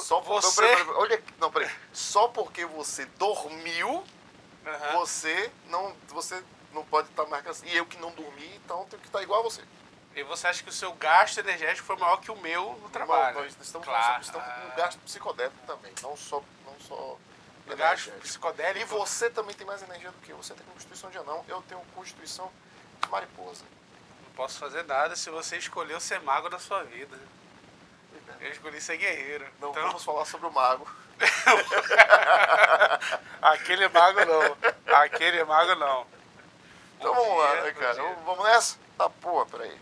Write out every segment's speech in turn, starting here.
Só você... Olha, não, peraí. Só porque você dormiu, você não pode estar mais cansado. E eu que não dormi, então tenho que estar igual a você. E você acha que o seu gasto energético foi maior que o meu no trabalho? Nós estamos falando sobre um gasto psicodélico também, não só gasto energético. psicodélico? E você também tem mais energia do que eu. Você tem constituição de anão, eu tenho constituição de mariposa. Não posso fazer nada se você escolheu ser mago na sua vida. Eu escolhi ser guerreiro. Não então... vamos falar sobre o mago. Aquele mago não. Aquele mago não. Então vamos lá, né, cara? Vamos nessa? Tá, porra, peraí.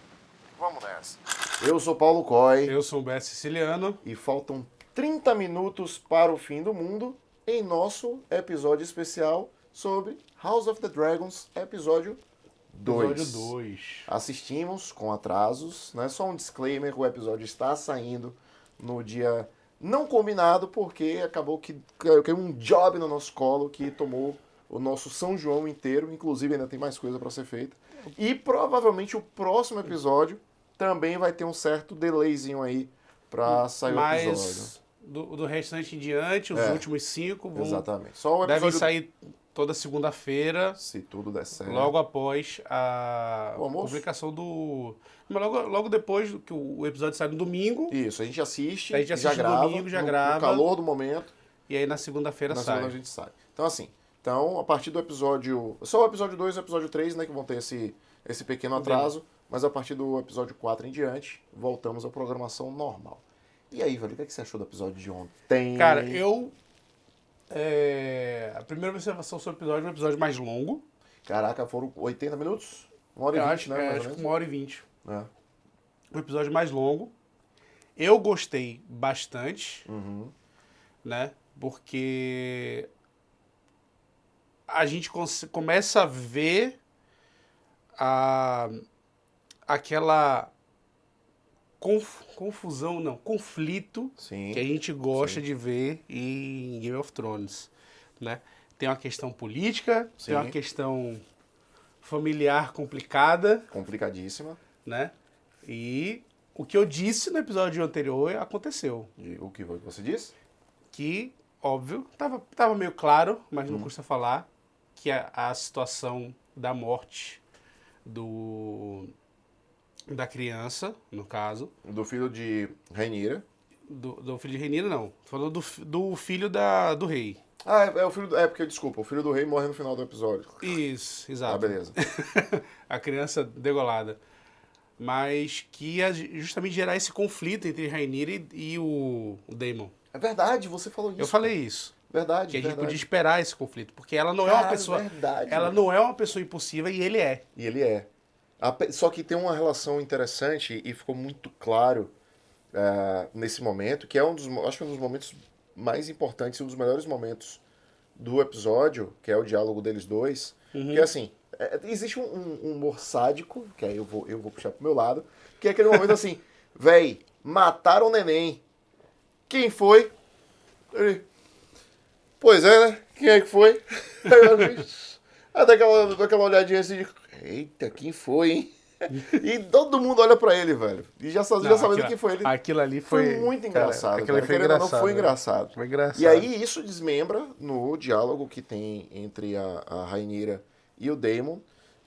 Vamos nessa. Eu sou Paulo Coy. Eu sou o Beto Siciliano. E faltam 30 minutos para o fim do mundo em nosso episódio especial sobre House of the Dragons, episódio 2. Episódio 2. Assistimos com atrasos, né? Só um disclaimer, o episódio está saindo no dia não combinado, porque acabou que caiu um job no nosso colo que tomou o nosso São João inteiro, inclusive ainda tem mais coisa para ser feita. E provavelmente o próximo episódio também vai ter um certo delayzinho aí para sair o episódio. Do restante em diante, os últimos 5 vão... Exatamente. Só o episódio... devem sair toda segunda-feira. Se tudo der certo. Logo após a publicação do... Logo depois que o episódio sai no domingo. Isso, a gente assiste, já grava. Domingo, já grava. No calor do momento. E aí na segunda-feira sai. Na segunda a gente sai. Então assim, a partir do episódio... Só o episódio 2 e o episódio 3, né, que vão ter esse pequeno atraso. Mas a partir do episódio 4 em diante, voltamos à programação normal. E aí, velho, o que você achou do episódio de ontem? Cara, a primeira observação sobre o episódio é um episódio mais longo. Caraca, foram 80 minutos? 1h20, né? Acho que 1h20. É. Um episódio mais longo. Eu gostei bastante, né? Porque a gente começa a ver aquela conflito que a gente gosta de ver em Game of Thrones, né? Tem uma questão política, tem uma questão familiar complicada. Complicadíssima. Né? E o que eu disse no episódio anterior aconteceu. E o que você disse? Que, óbvio, tava meio claro, mas não custa falar, que a situação da morte da criança, no caso. Do filho de Rhaenyra. Do filho de Rhaenyra, não. Falou do filho do rei. Ah, é o filho porque, desculpa, o filho do rei morre no final do episódio. Isso, exato. Ah, beleza. A criança degolada. Mas que ia justamente gerar esse conflito entre Rhaenyra e o Daemon. É verdade, você falou isso. Eu falei isso. Verdade, que a gente podia esperar esse conflito, porque ela não é uma pessoa, ela não é uma pessoa impulsiva e ele é. E ele é. Só que tem uma relação interessante e ficou muito claro nesse momento, que é acho que um dos momentos mais importantes e um dos melhores momentos do episódio, que é o diálogo deles dois. Que assim, existe um humor sádico, que aí eu vou puxar pro meu lado, que é aquele momento assim, véi, mataram o neném. Quem foi? Ele, pois é, né? Quem é que foi? Aí dá aquela olhadinha assim de, eita, quem foi, hein? E todo mundo olha pra ele, velho. E já sabendo quem foi ele. Aquilo ali foi muito engraçado. Aquilo ali foi engraçado. Não, foi engraçado. Foi engraçado. E aí isso desmembra no diálogo que tem entre a Rhaenyra e o Daemon,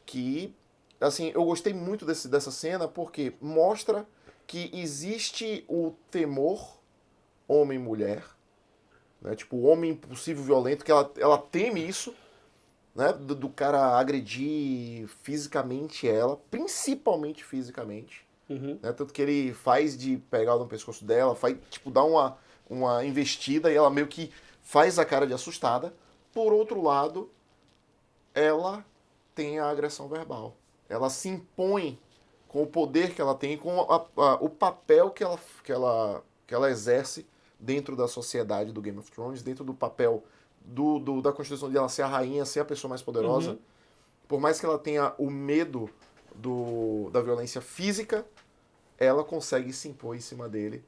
que, assim, eu gostei muito dessa cena porque mostra que existe o temor homem-mulher, né? Tipo, o homem impulsivo violento, que ela teme isso, né? Do cara agredir fisicamente ela, principalmente fisicamente. Né? Tanto que ele faz de pegar no pescoço dela, faz, tipo, dá uma investida e ela meio que faz a cara de assustada. Por outro lado, ela tem a agressão verbal. Ela se impõe com o poder que ela tem, com o papel que ela exerce dentro da sociedade do Game of Thrones, dentro do papel da Constituição de ela ser a rainha, ser a pessoa mais poderosa. Por mais que ela tenha o medo da violência física, ela consegue se impor em cima dele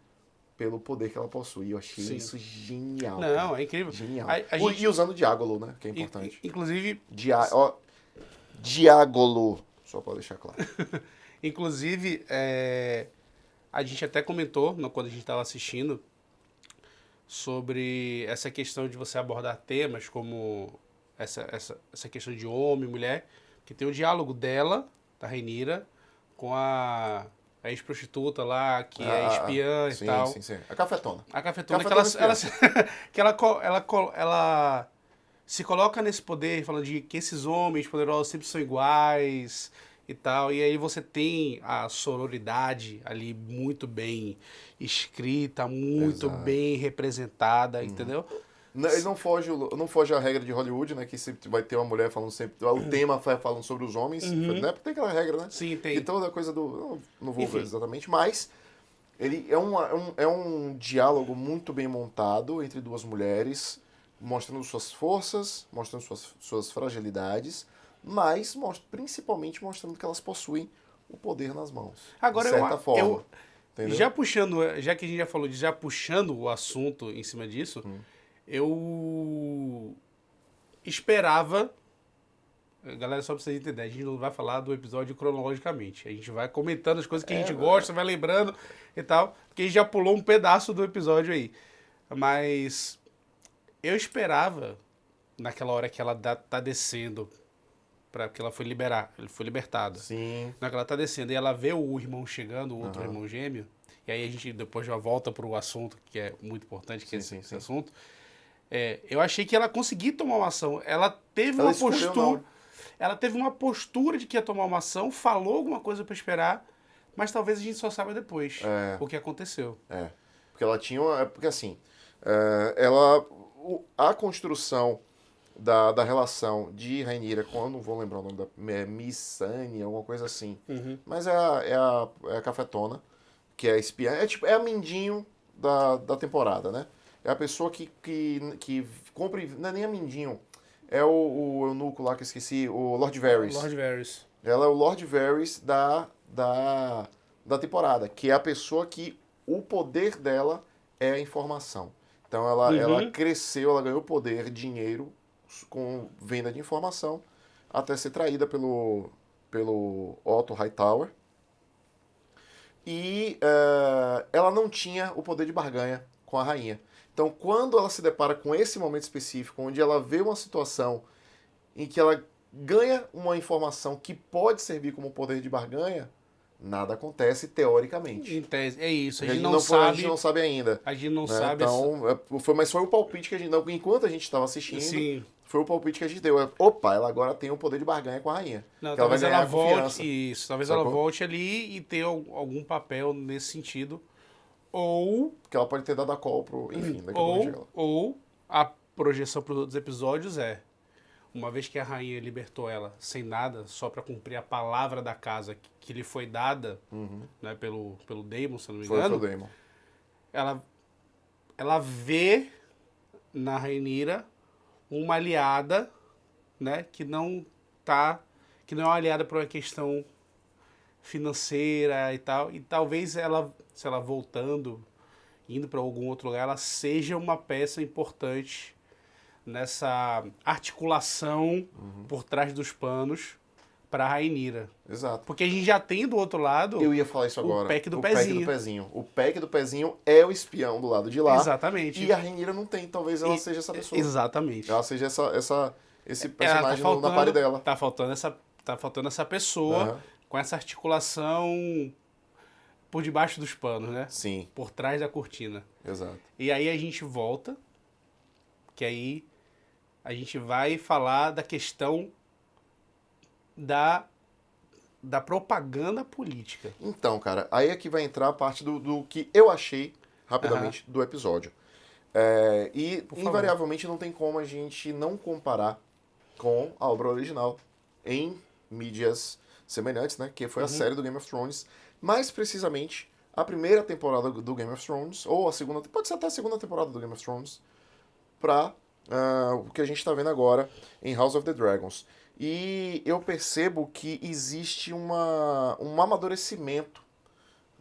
pelo poder que ela possui. Eu achei isso genial. Não, cara. é incrível. Genial. Gente... E usando Diágolo, né? Que é importante. Inclusive... Diágolo. Só para deixar claro. Inclusive, a gente até comentou, quando a gente estava assistindo, sobre essa questão de você abordar temas como essa questão de homem e mulher, que tem o diálogo dela, da Rhaenyra, com a ex-prostituta lá, que é espiã e sim, tal. sim, sim. A cafetona. A cafetona, que ela se coloca nesse poder, falando de que esses homens poderosos sempre são iguais e tal. E aí você tem a sororidade ali muito bem escrita, muito bem representada, entendeu? Ele não foge à regra de Hollywood, né? Que sempre vai ter uma mulher falando sempre. O tema vai falando sobre os homens, né? Porque tem aquela regra, né? Sim, tem. Que toda coisa do. Não vou ver Enfim. exatamente, mas ele é um diálogo muito bem montado entre duas mulheres, mostrando suas forças, mostrando suas fragilidades, mas principalmente mostrando que elas possuem o poder nas mãos. Agora, de certa forma. Entendeu? Já que a gente já falou já puxando o assunto em cima disso, eu esperava. Galera, só pra vocês entenderem, a gente não vai falar do episódio cronologicamente. A gente vai comentando as coisas que a gente gosta, vai lembrando e tal, porque a gente já pulou um pedaço do episódio aí. Mas eu esperava, naquela hora que ela tá descendo, porque ela foi libertada. Sim. Na hora que ela tá descendo e ela vê o irmão chegando, o outro irmão gêmeo, e aí a gente depois já volta pro assunto, que é muito importante, que é esse assunto. Eu achei que ela conseguia tomar uma ação. Ela teve uma postura. Ela teve uma postura de que ia tomar uma ação, falou alguma coisa para esperar, mas talvez a gente só saiba depois o que aconteceu. Porque ela tinha porque assim, a construção da relação de Rhaenyra com, eu não vou lembrar o nome da Missandei, alguma coisa assim, mas é a cafetona, que é a espiã, é a Mindinho da temporada, né? É a pessoa que compra, não é nem a Mindinho, é o eunuco lá que eu esqueci, o Lord Varys. Lord Varys. Ela é o Lord Varys da temporada, que é a pessoa que o poder dela é a informação. Então ela cresceu, ela ganhou poder, dinheiro, com venda de informação, até ser traída pelo Otto Hightower. E ela não tinha o poder de barganha com a rainha. Então, quando ela se depara com esse momento específico, onde ela vê uma situação em que ela ganha uma informação que pode servir como poder de barganha, nada acontece teoricamente. Em tese, é isso. A gente não sabe ainda. A gente não sabe. Então, mas foi o palpite que a gente... Enquanto a gente estava assistindo, sim, foi o palpite que a gente deu. Opa, ela agora tem o poder de barganha com a rainha. Não, que ela vai ganhar confiança. Isso, talvez ela volte ali e tenha algum papel nesse sentido. Ou... que ela pode ter dado a call pro... Enfim, daqui a pouco chega lá. Ou a projeção para os outros episódios uma vez que a rainha libertou ela sem nada, só para cumprir a palavra da casa que lhe foi dada, né, pelo Daemon, se não me engano. Foi o Daemon. Ela vê na Rhaenyra uma aliada, né, que não é uma aliada por uma questão financeira e tal, e talvez ela, se ela voltando, indo para algum outro lugar, ela seja uma peça importante nessa articulação por trás dos panos para a Rhaenyra. Exato. Porque a gente já tem do outro lado... Eu ia falar isso agora. O pack do pezinho. O pack do pezinho é o espião do lado de lá. Exatamente. E a Rhaenyra não tem. Talvez ela seja essa pessoa. Exatamente. Ela seja esse personagem na parede dela. Tá faltando essa pessoa com essa articulação por debaixo dos panos, né? Sim. Por trás da cortina. Exato. E aí a gente volta, que aí a gente vai falar da questão da propaganda política. Então, cara, aí é que vai entrar a parte do que eu achei, rapidamente, do episódio. E, invariavelmente, não tem como a gente não comparar com a obra original em mídias semelhantes, né? Que foi a série do Game of Thrones. Mais precisamente, a primeira temporada do Game of Thrones, ou a segunda, pode ser até a segunda temporada do Game of Thrones, para o que a gente está vendo agora em House of the Dragons. E eu percebo que existe um amadurecimento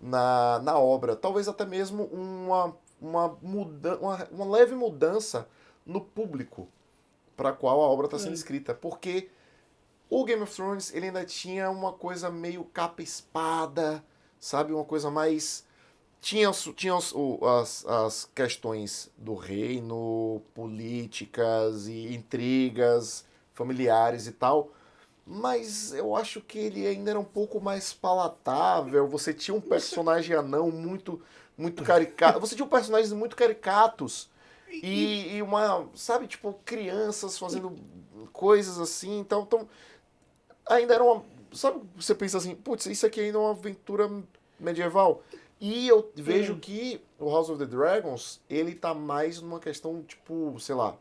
na obra, talvez até mesmo uma leve mudança no público para qual a obra está sendo escrita, porque o Game of Thrones ele ainda tinha uma coisa meio capa-espada, sabe, uma coisa mais Tinha as questões do reino, políticas e intrigas familiares e tal, mas eu acho que ele ainda era um pouco mais palatável. Você tinha um personagem anão muito caricato. Você tinha personagens muito caricatos e uma, sabe, tipo, crianças fazendo coisas assim. Então ainda era uma. Sabe, você pensa assim, putz, isso aqui ainda é uma aventura medieval. E eu vejo que o House of the Dragons, ele tá mais numa questão, tipo, sei lá,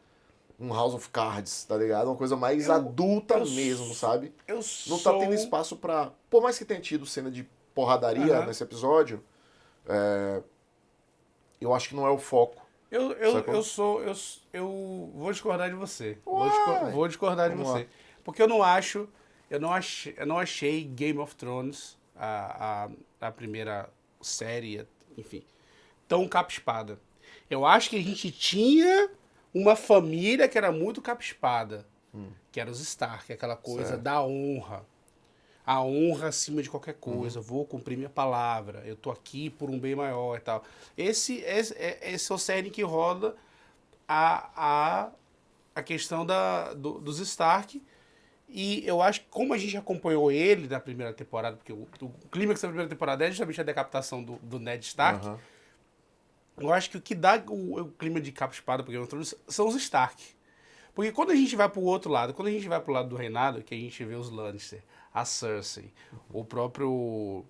um House of Cards, tá ligado? Uma coisa mais adulta mesmo, sabe? Não tá tendo espaço pra... Por mais que tenha tido cena de porradaria nesse episódio, eu acho que não é o foco. Eu vou discordar de você. Uai, Vou discordar de vamos você. lá. Porque eu não achei Game of Thrones, a primeira série, enfim, tão capa-espada. Eu acho que a gente tinha uma família que era muito capa-espada, que era os Stark, aquela coisa Certo. da honra. A honra acima de qualquer coisa, vou cumprir minha palavra, eu tô aqui por um bem maior e tal. Esse é o série que roda a questão dos Stark. E eu acho que como a gente acompanhou ele na primeira temporada, porque o clímax da primeira temporada é justamente a decapitação do Ned Stark, eu acho que o que dá o clima de capa-espada pro Game of Thrones são os Stark. Porque quando a gente vai pro outro lado, quando a gente vai pro lado do reinado, que a gente vê os Lannister, a Cersei, o próprio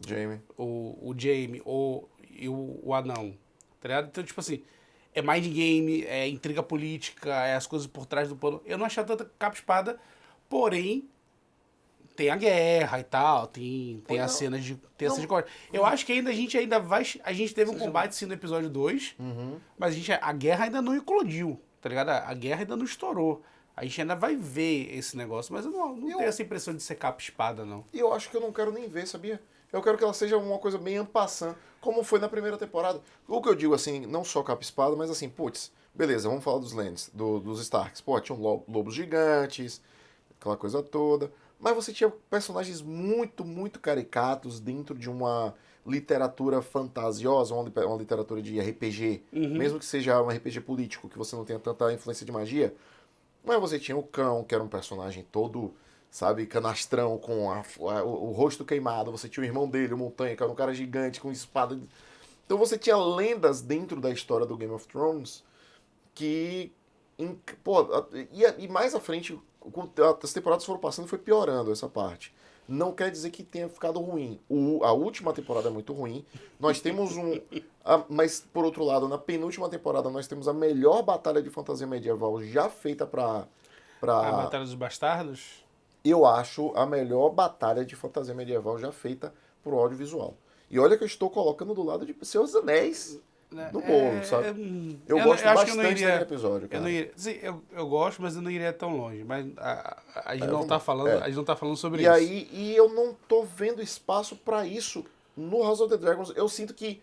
Jaime. o Jaime e o anão, tá ligado? Então, tipo assim, é mind game, é intriga política, é as coisas por trás do pano. Eu não achei tanta capa-espada, porém, tem a guerra e tal, tem as cenas de corte. Eu acho que a gente ainda vai. A gente teve um combate sim no episódio 2, mas a guerra ainda não eclodiu, tá ligado? A guerra ainda não estourou. A gente ainda vai ver esse negócio, mas eu não tenho essa impressão de ser capa-espada, não. E eu acho que eu não quero nem ver, sabia? Eu quero que ela seja uma coisa bem en passant, como foi na primeira temporada. O que eu digo, assim, não só capa-espada, mas assim, putz, beleza, vamos falar dos Lannisters, dos Starks. Pô, tinham lobos gigantes, aquela coisa toda. Mas você tinha personagens muito caricatos dentro de uma literatura fantasiosa, uma literatura de RPG. Mesmo que seja um RPG político, que você não tenha tanta influência de magia. Mas você tinha o cão, que era um personagem todo, sabe, canastrão, com o rosto queimado. Você tinha o irmão dele, o Montanha, que era um cara gigante com espada. Então você tinha lendas dentro da história do Game of Thrones que. Pô, e mais à frente, as temporadas foram passando e foi piorando essa parte. Não quer dizer que tenha ficado ruim. A última temporada é muito ruim. Nós temos mas, por outro lado, na penúltima temporada, nós temos a melhor batalha de fantasia medieval já feita A Batalha dos Bastardos? Eu acho a melhor batalha de fantasia medieval já feita pro audiovisual. E olha que eu estou colocando do lado de Senhor dos Anéis no bolo, sabe? Eu gosto bastante daquele episódio, cara. Eu gosto, mas eu não iria tão longe. Mas a gente não tá falando, a gente não tá falando sobre e isso. E eu não tô vendo espaço pra isso no House of the Dragons. Eu sinto que,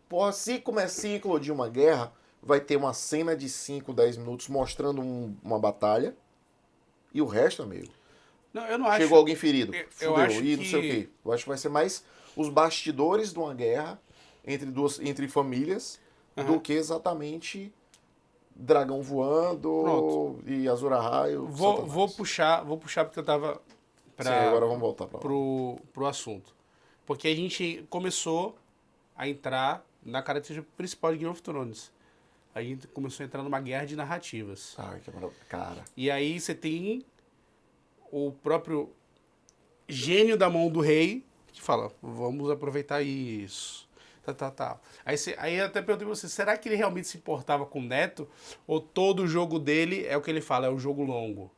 porra, se começar a eclodir uma guerra, vai ter uma cena de 5, 10 minutos mostrando uma batalha. E o resto, amigo. Não, eu não acho. Chegou alguém ferido. Eu Fudeu. acho E não sei o quê. Eu acho que vai ser mais os bastidores de uma guerra entre famílias do que exatamente dragão voando. Pronto. E Azor Ahai. Vou puxar porque eu tava Sim, agora vamos voltar pro assunto. Porque a gente começou a entrar na característica principal de Game of Thrones. A gente começou a entrar numa guerra de narrativas. Ai, que maravilha. Cara. E aí você tem o próprio gênio da mão do rei que fala, vamos aproveitar isso. Aí eu até perguntei pra você, será que ele realmente se importava com o neto? Ou todo o jogo dele é o que ele fala, é um jogo longo?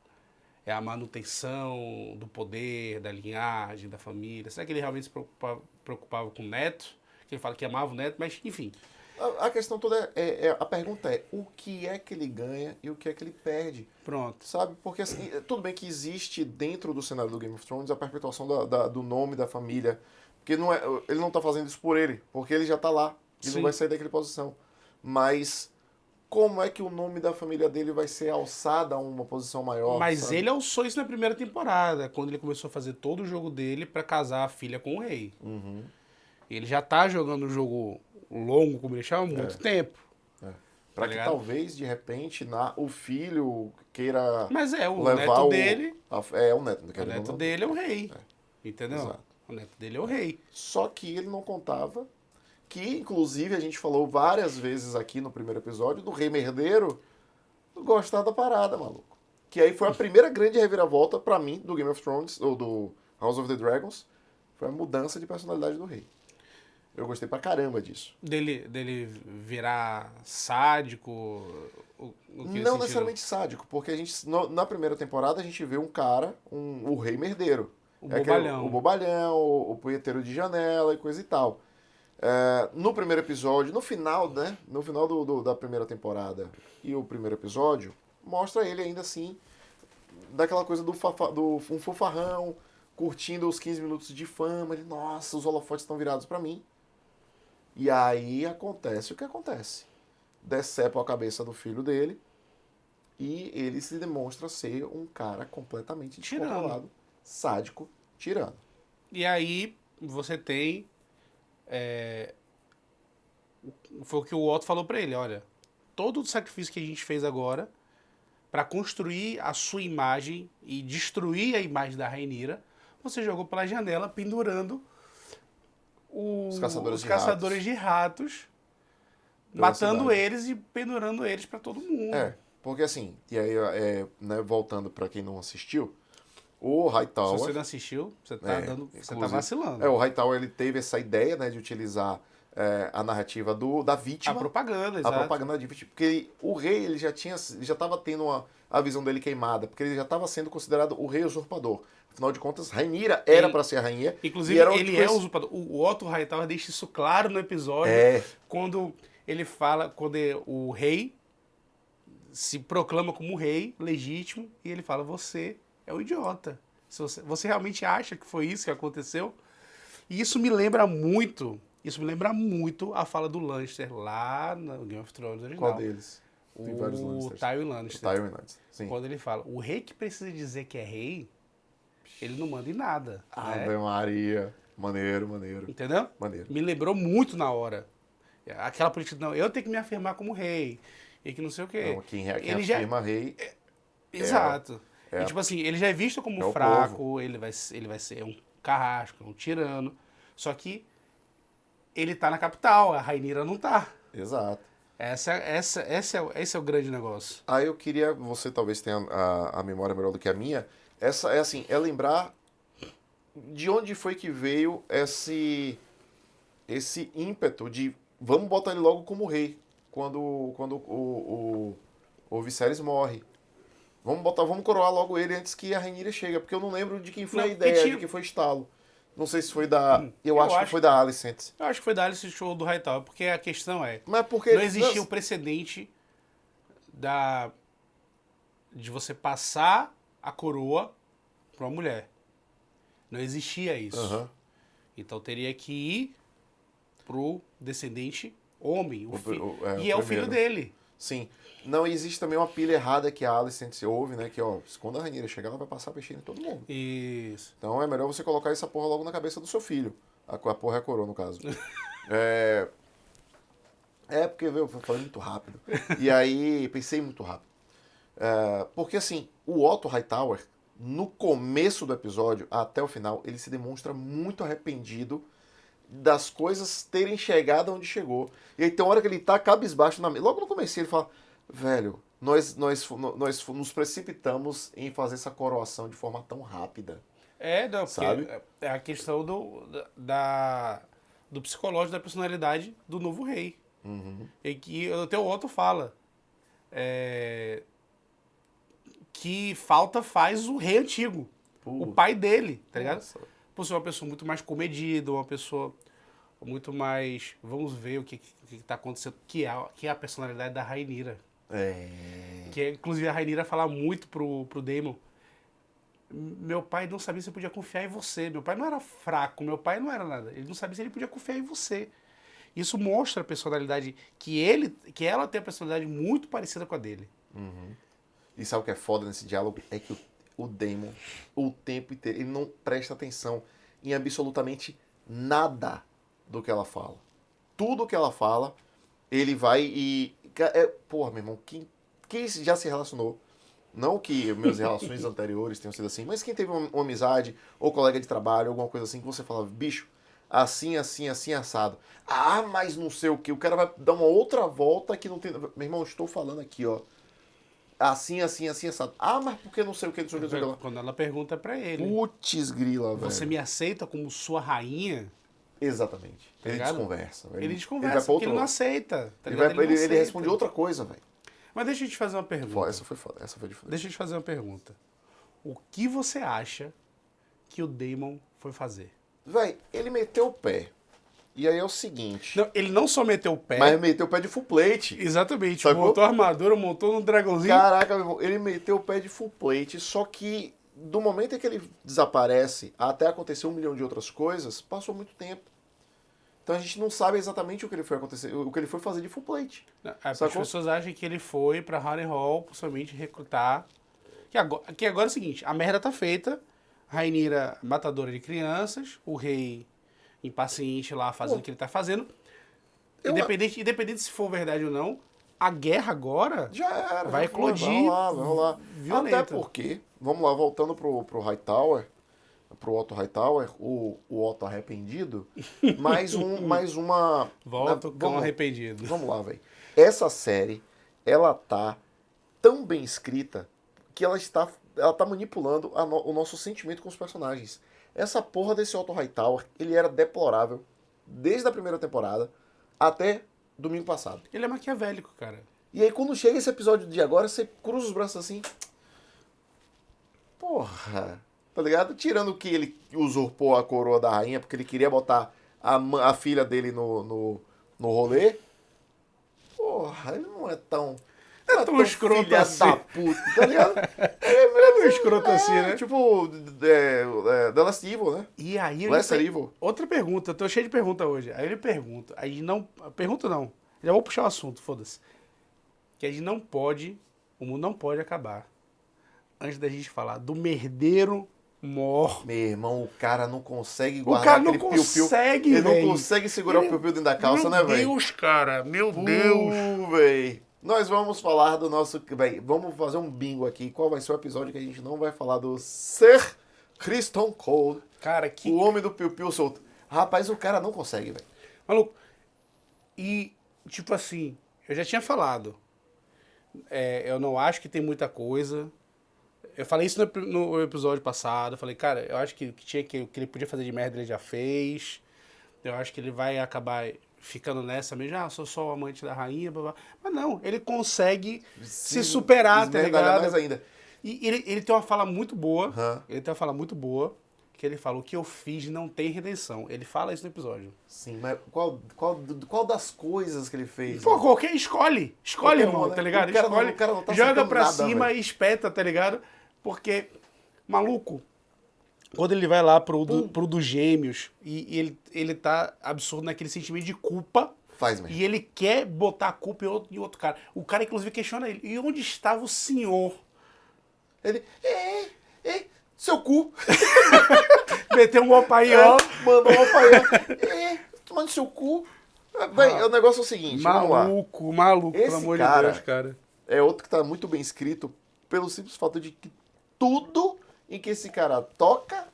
É a manutenção do poder, da linhagem, da família. Será que ele realmente se preocupava com o neto? Que ele fala que amava o neto, mas enfim. A questão toda a pergunta é o que é que ele ganha e o que é que ele perde. Pronto. Sabe? Porque assim, tudo bem que existe dentro do cenário do Game of Thrones a perpetuação do nome da família. Porque ele não tá fazendo isso por ele, porque ele já tá lá. Ele não vai sair daquela posição. Mas como é que o nome da família dele vai ser alçado a uma posição maior? Mas sabe? ele alçou isso na primeira temporada, quando ele começou a fazer todo o jogo dele pra casar a filha com o rei. Ele já tá jogando um jogo longo, como ele chama, há muito tempo. Pra que talvez, de repente, o filho queira Mas o levar neto dele... o neto. O neto dele é o rei. Entendeu? Exato. O neto dele é o rei. Só que ele não contava que, inclusive, a gente falou várias vezes aqui no primeiro episódio do rei merdeiro gostar da parada, maluco. Que aí foi a primeira grande reviravolta pra mim do Game of Thrones, ou do House of the Dragons, foi a mudança de personalidade do rei. Eu gostei pra caramba disso. Dele virar sádico? Não necessariamente sádico, porque a gente, na primeira temporada a gente vê um cara, o rei merdeiro. O bobalhão. O bobalhão, o punheteiro de janela e coisa e tal. No primeiro episódio, no final, né? No final da primeira temporada e o primeiro episódio, mostra ele ainda assim, daquela coisa um fofarrão, curtindo os 15 minutos de fama. Ele, nossa, os holofotes estão virados pra mim. E aí acontece o que acontece. Decepam a cabeça do filho dele e ele se demonstra ser um cara completamente descontrolado, sádico, tirano. E aí você tem... Foi o que o Otto falou pra ele, olha, todo o sacrifício que a gente fez agora pra construir a sua imagem e destruir a imagem da Rhaenyra, você jogou pela janela pendurando os caçadores de ratos, matando eles e pendurando eles pra todo mundo. Porque assim, e aí, né, voltando pra quem não assistiu, o Hightower... Se você não assistiu, você tá vacilando. O Hightower, ele teve essa ideia, né, de utilizar a narrativa da vítima. A propaganda, exato. A propaganda de vítima. Porque o rei, ele já estava tendo a visão dele queimada, porque ele já estava sendo considerado o rei usurpador. Afinal de contas, Rhaenyra era para ser a rainha. Inclusive, ele é usurpador. O Otto Hightower deixa isso claro no episódio, quando ele fala, quando o rei se proclama como rei legítimo, e ele fala, você é um idiota. Você realmente acha que foi isso que aconteceu? E isso me lembra muito a fala do Lannister lá no Game of Thrones original. Qual deles? Tem vários Lannisters. Tywin Lannister. O Tywin Lannister, sim. Quando ele fala, o rei que precisa dizer que é rei, ele não manda em nada. Ave Maria. Maneiro. Entendeu? Maneiro. Me lembrou muito na hora. Aquela política, não, eu tenho que me afirmar como rei. E que não sei o quê. Não, quem afirma rei... Exato. E tipo assim, ele já é visto como fraco, ele vai ser um carrasco, um tirano. Só que ele tá na capital, a Rhaenyra não tá. Exato. Esse é o grande negócio. Aí eu queria, você talvez tenha a memória melhor do que a minha, é lembrar de onde foi que veio esse ímpeto de vamos botar ele logo como rei, quando o Viserys morre. Vamos coroar logo ele antes que a Rhaenyra chegue, porque eu não lembro de quem foi a ideia, de quem foi o estalo. Não sei se foi da... Eu acho que foi da Alicent. Eu acho que foi da Alicent ou do Hightower, porque a questão não existia o precedente de você passar a coroa para uma mulher. Não existia isso. Uhum. Então teria que ir pro descendente homem, o filho. E é o filho dele. Sim. Não, existe também uma pilha errada que a Alicent se ouve, né? Que, quando a Rhaenyra chegar, ela vai passar peixinho em todo mundo. Isso. Então é melhor você colocar essa porra logo na cabeça do seu filho. A porra é a coroa, no caso. Porque eu falei muito rápido. E aí, pensei muito rápido. Porque, assim, o Otto Hightower, no começo do episódio, até o final, ele se demonstra muito arrependido das coisas terem chegado onde chegou. E aí tem uma hora que ele tá cabisbaixo logo no começo ele fala, velho, nós nos precipitamos em fazer essa coroação de forma tão rápida. Não, sabe? Porque é a questão do psicológico, da personalidade do novo rei. Uhum. E que até o Otto fala que falta faz o rei antigo. O pai dele, tá ligado? Por ser uma pessoa muito mais comedida, uma pessoa muito mais... Vamos ver o que tá acontecendo, que é a personalidade da Rhaenyra. Que inclusive a Rhaenyra fala muito pro Daemon. Meu pai não sabia se eu podia confiar em você. Meu pai não era fraco, meu pai não era nada. Ele não sabia se ele podia confiar em você. Isso mostra a personalidade que ela tem a personalidade muito parecida com a dele. Uhum. E sabe o que é foda nesse diálogo? É que o Daemon, o tempo inteiro, ele não presta atenção em absolutamente nada do que ela fala. Tudo que ela fala, ele vai e... porra, meu irmão, quem já se relacionou, não que minhas relações anteriores tenham sido assim, mas quem teve uma amizade, ou colega de trabalho, alguma coisa assim, que você falava, bicho, assim, assim, assim, assado. Ah, mas não sei o que, o cara vai dar uma outra volta que não tem... Meu irmão, estou falando aqui, ó. Assim, assim, assim, assado. Ah, mas por que não sei o que, não sei o que, não sei o que. Quando ela pergunta pra ele, Putz grila, velho. você me aceita como sua rainha? Exatamente. Tá ele ligado? desconversa. Ele desconversa, porque ele não aceita. Tá ligado? Ele responde outra coisa, velho. Mas deixa eu te fazer uma pergunta. Essa foi foda, essa foi diferente. Deixa eu te fazer uma pergunta. O que você acha que o Daemon foi fazer? Véi, ele meteu o pé. E aí é o seguinte... Não, ele não só meteu o pé... Mas meteu o pé de full plate. Exatamente. Sacou? Montou a armadura, montou um dragãozinho. Caraca, meu irmão, ele meteu o pé de full plate, só que do momento em que ele desaparece até acontecer 1 milhão de outras coisas, passou muito tempo. Então a gente não sabe exatamente o que ele foi acontecer, o que ele foi fazer de full plate. As pessoas acham que ele foi pra Harrenhal possivelmente recrutar... Que agora é o seguinte, a merda tá feita, Rhaenyra matadora de crianças, o rei impaciente lá fazendo o que ele tá fazendo. Independente se for verdade ou não, a guerra agora já era, vai eclodir. Vai rolar. Violenta. Até porque, vamos lá, voltando pro Hightower, pro Otto Hightower, o Otto arrependido, mais uma... Volta o cão arrependido. Vamos lá, velho. Essa série, ela tá tão bem escrita que ela tá manipulando o nosso sentimento com os personagens. Essa porra desse Otto Hightower, ele era deplorável desde a primeira temporada até domingo passado. Ele é maquiavélico, cara. E aí quando chega esse episódio de agora, você cruza os braços assim... Porra... Tá ligado? Tirando que ele usurpou a coroa da rainha porque ele queria botar a filha dele no rolê. Porra, ele não é tão... Não é tão escroto filha assim. da puta, tá ligado? Não é tão escroto assim, né? Tipo, The Last Evil, né? E aí... Lesser Evil. Outra pergunta, eu tô cheio de pergunta hoje. Aí ele pergunta, aí não... Pergunta não. Já vou puxar o assunto, foda-se. Que a gente não pode... O mundo não pode acabar antes da gente falar do merdeiro mor. Meu irmão, o cara não consegue guardar aquele piu-piu. Consegue, ele véio. não consegue segurar o piu-piu dentro da calça, né, velho? Meu Deus, cara. Meu Deus. Véi. Nós vamos falar do nosso... Véi, vamos fazer um bingo aqui. Qual vai ser o episódio que a gente não vai falar do Sir Criston Cole? Cara, o homem do piu-piu solto. Rapaz, o cara não consegue, velho. Maluco. E, tipo assim, eu já tinha falado. Eu não acho que tem muita coisa... Eu falei isso no episódio passado. Eu falei, cara, eu acho que o que ele podia fazer de merda ele já fez. Eu acho que ele vai acabar ficando nessa mesmo. Ah, sou só o amante da rainha, blá, blá. Mas não, ele consegue se superar, tá ligado? Mais ainda. E ele tem uma fala muito boa. Uhum. Ele tem uma fala muito boa. Que ele fala, o que eu fiz não tem redenção. Ele fala isso no episódio. Sim, mas qual das coisas que ele fez? Pô, qualquer escolhe. Escolhe, irmão, tá ligado? O cara não tá joga pra nada, cima véio. e espeta, tá ligado? Porque, maluco, quando ele vai lá pro dos gêmeos e ele tá absurdo naquele sentimento de culpa. Faz mesmo. E ele quer botar a culpa em outro cara. O cara, inclusive, questiona ele. E onde estava o senhor? Ele... seu cu. Meteu um opaió. Mandou um opaió. Tomando seu cu. Bem, o negócio é o seguinte, maluco, esse pelo amor cara de Deus, cara. É outro que tá muito bem escrito pelo simples fato de que tudo em que esse cara toca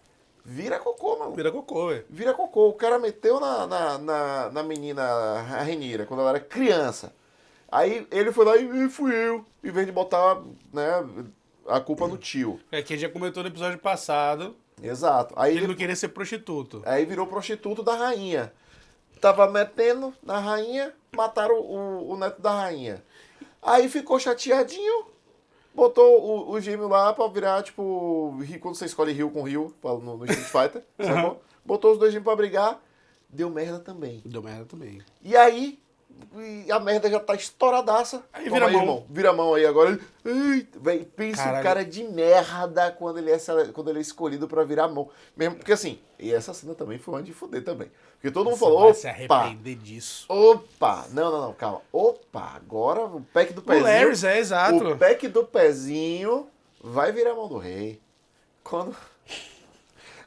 vira cocô, mano. Vira cocô, velho. Vira cocô. O cara meteu na menina Rhaenyra quando ela era criança. Aí ele foi lá e fui eu. Em vez de botar, né, a culpa no tio. Que a gente já comentou no episódio passado. Exato. Aí ele não queria ser prostituto. Aí virou prostituto da rainha. Tava metendo na rainha, mataram o neto da rainha. Aí ficou chateadinho, botou o gêmeo lá pra virar, tipo, quando você escolhe Rio com Rio no Street Fighter, sacou? Botou os dois gêmeos pra brigar, deu merda também. E aí, a merda já tá estouradaça. Aí vira mão. Irmão, vira mão aí agora. Véi, pensa o cara de merda quando ele é escolhido pra virar mão. Mesmo, porque assim, e essa cena também foi uma de fuder também. Porque todo mundo falou, vai se arrepender disso. Opa, não, calma. Opa, agora o pack do pezinho. O Larrys, exato. O pack do pezinho vai virar mão do rei.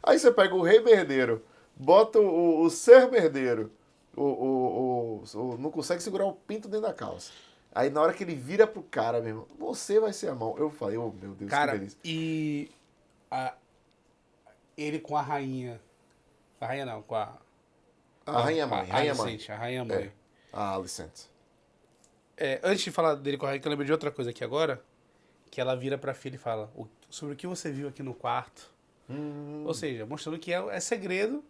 Aí você pega o rei merdeiro, bota o ser merdeiro não consegue segurar o pinto dentro da calça. Aí na hora que ele vira pro cara mesmo, você vai ser a mão. Eu falei, oh meu Deus, cara, que delícia. E ele com a rainha. A rainha não, com a. A rainha mãe, rainha mãe. A rainha mãe. A Alicent. Antes de falar dele com a rainha, que eu lembrei de outra coisa aqui agora, que ela vira pra filha e fala, sobre o que você viu aqui no quarto. Ou seja, mostrando que é segredo.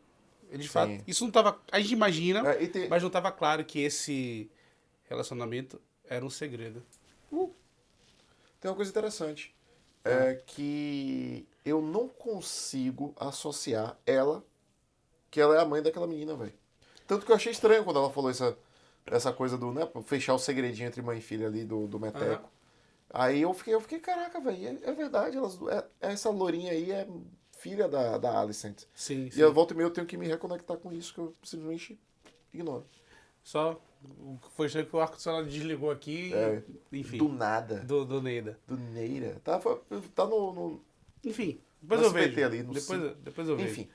De fato, isso não tava. A gente imagina, mas não tava claro que esse relacionamento era um segredo. Tem uma coisa interessante. É que eu não consigo associar ela, que ela é a mãe daquela menina, velho. Tanto que eu achei estranho quando ela falou essa coisa do, né, fechar o segredinho entre mãe e filha ali do Meteco. Aí eu fiquei, caraca, velho, é verdade, essa lourinha aí é filha da Alicent. Sim. E eu volta e meia eu tenho que me reconectar com isso, que eu simplesmente ignoro. Só foi estranho que o ar-condicionado desligou aqui, enfim. Do nada. Do Neida. Do Neira. Tá no enfim, depois eu vejo. Ali, depois eu vejo. Enfim.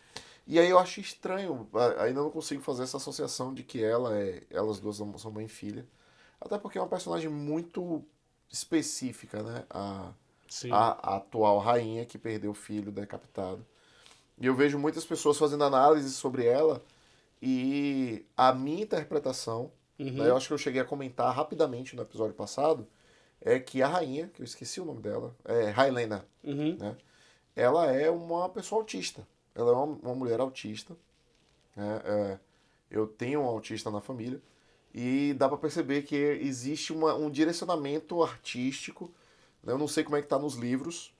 E aí eu acho estranho, ainda não consigo fazer essa associação de que elas duas são mãe e filha. Até porque é uma personagem muito específica, né? A atual rainha que perdeu o filho decapitado. E eu vejo muitas pessoas fazendo análise sobre ela e a minha interpretação, né, eu acho que eu cheguei a comentar rapidamente no episódio passado, é que a rainha, que eu esqueci o nome dela, é Hylena, né? Ela é uma pessoa autista. Ela é uma mulher autista. Né? Eu tenho um autista na família. E dá pra perceber que existe um direcionamento artístico. Né? Eu não sei como é que tá nos livros.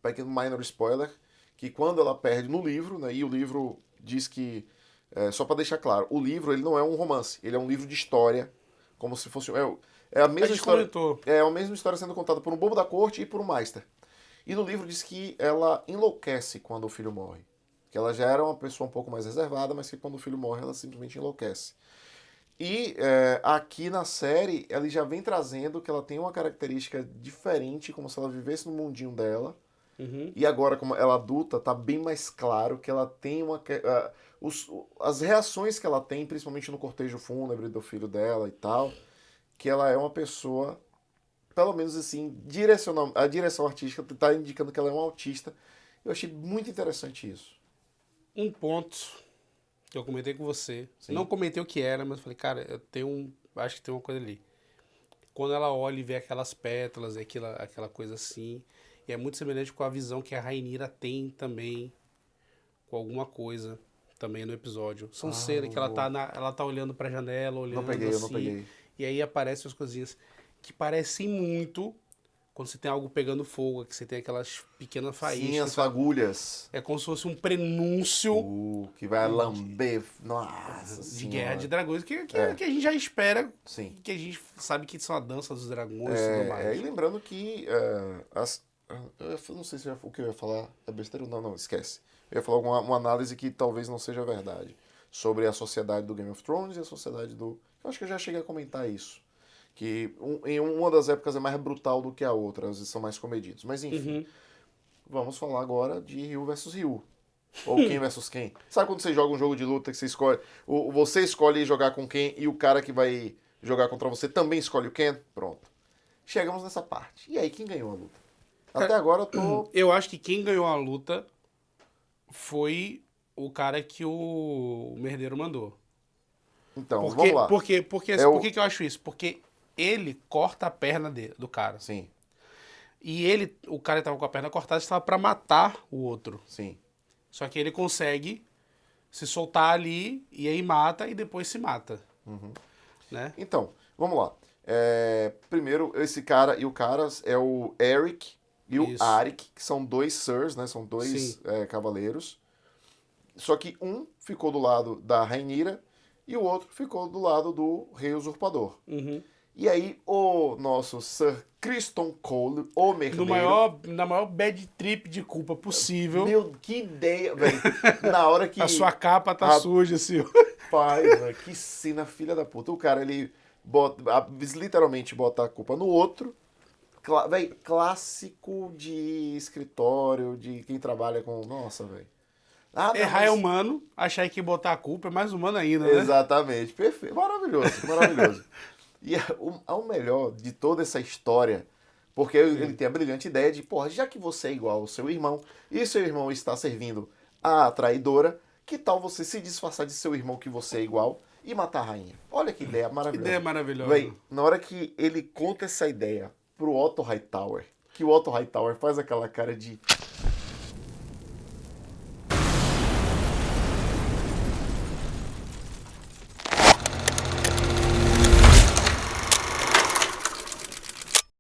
Pequeno minor spoiler. Que quando ela perde no livro, né? E o livro diz que... só pra deixar claro, o livro ele não é um romance. Ele é um livro de história. Como se fosse... É a mesma história. É a mesma história sendo contada por um bobo da corte e por um Meister. E no livro diz que ela enlouquece quando o filho morre. Que ela já era uma pessoa um pouco mais reservada, mas que quando o filho morre ela simplesmente enlouquece. E aqui na série ela já vem trazendo que ela tem uma característica diferente, como se ela vivesse no mundinho dela. E agora, como ela adulta, tá bem mais claro que ela tem as reações que ela tem, principalmente no cortejo fúnebre do filho dela e tal, que ela é uma pessoa... Pelo menos assim, a direção artística está indicando que ela é uma autista. Eu achei muito interessante isso. Um ponto que eu comentei com você. Sim. Não comentei o que era, mas falei, cara, acho que tem uma coisa ali. Quando ela olha e vê aquelas pétalas, aquela coisa assim, e é muito semelhante com a visão que a Rhaenyra tem também com alguma coisa também no episódio. São cenas que ela tá olhando pra janela, olhando eu não peguei. E aí aparecem as coisinhas que parecem muito quando você tem algo pegando fogo, que você tem aquelas pequenas faíscas. Sim, as fagulhas. É como se fosse um prenúncio. Que vai lamber. Nossa de Guerra de Dragões, que a gente já espera. Sim. Que a gente sabe que são a dança dos dragões e tudo mais. E lembrando que eu não sei se o que eu ia falar é besteira. Não, esquece. Eu ia falar uma análise que talvez não seja verdade. Sobre a sociedade do Game of Thrones e a sociedade do... Eu acho que eu já cheguei a comentar isso. Que em uma das épocas é mais brutal do que a outra, eles são mais comedidos. Mas enfim, vamos falar agora de Ryu versus Ryu. Ou quem versus quem. Sabe quando você joga um jogo de luta que você escolhe... Você escolhe jogar com quem e o cara que vai jogar contra você também escolhe o Ken? Pronto. Chegamos nessa parte. E aí, quem ganhou a luta? Até agora eu tô... Eu acho que quem ganhou a luta foi o cara que o merdeiro mandou. Então, vamos lá. Por que eu acho isso? Porque ele corta a perna do cara. Sim. E o cara que tava com a perna cortada estava para matar o outro. Sim. Só que ele consegue se soltar ali e aí mata e depois se mata. Né? Então, vamos lá. Primeiro, esse cara e o cara é o Eric e o Arik, que são dois Sirs, né? São dois cavaleiros. Só que um ficou do lado da Rhaenyra e o outro ficou do lado do Rei Usurpador. E aí, o nosso Sir Criston Cole, o merdeiro... Na maior bad trip de culpa possível. Meu, que ideia, velho. Na hora que... A sua capa tá suja, assim. Pai, velho, que cena filha da puta. O cara, ele literalmente bota a culpa no outro. Velho, clássico de escritório, de quem trabalha com... Nossa, velho. Errar é humano, achar que botar a culpa é mais humano ainda, né? Exatamente, perfeito, maravilhoso, maravilhoso. E o melhor de toda essa história, porque ele tem a brilhante ideia de, porra, já que você é igual ao seu irmão, e seu irmão está servindo a traidora, que tal você se disfarçar de seu irmão que você é igual e matar a rainha? Olha que ideia maravilhosa. Que ideia maravilhosa. Véi, na hora que ele conta essa ideia pro Otto Hightower, que o Otto Hightower faz aquela cara de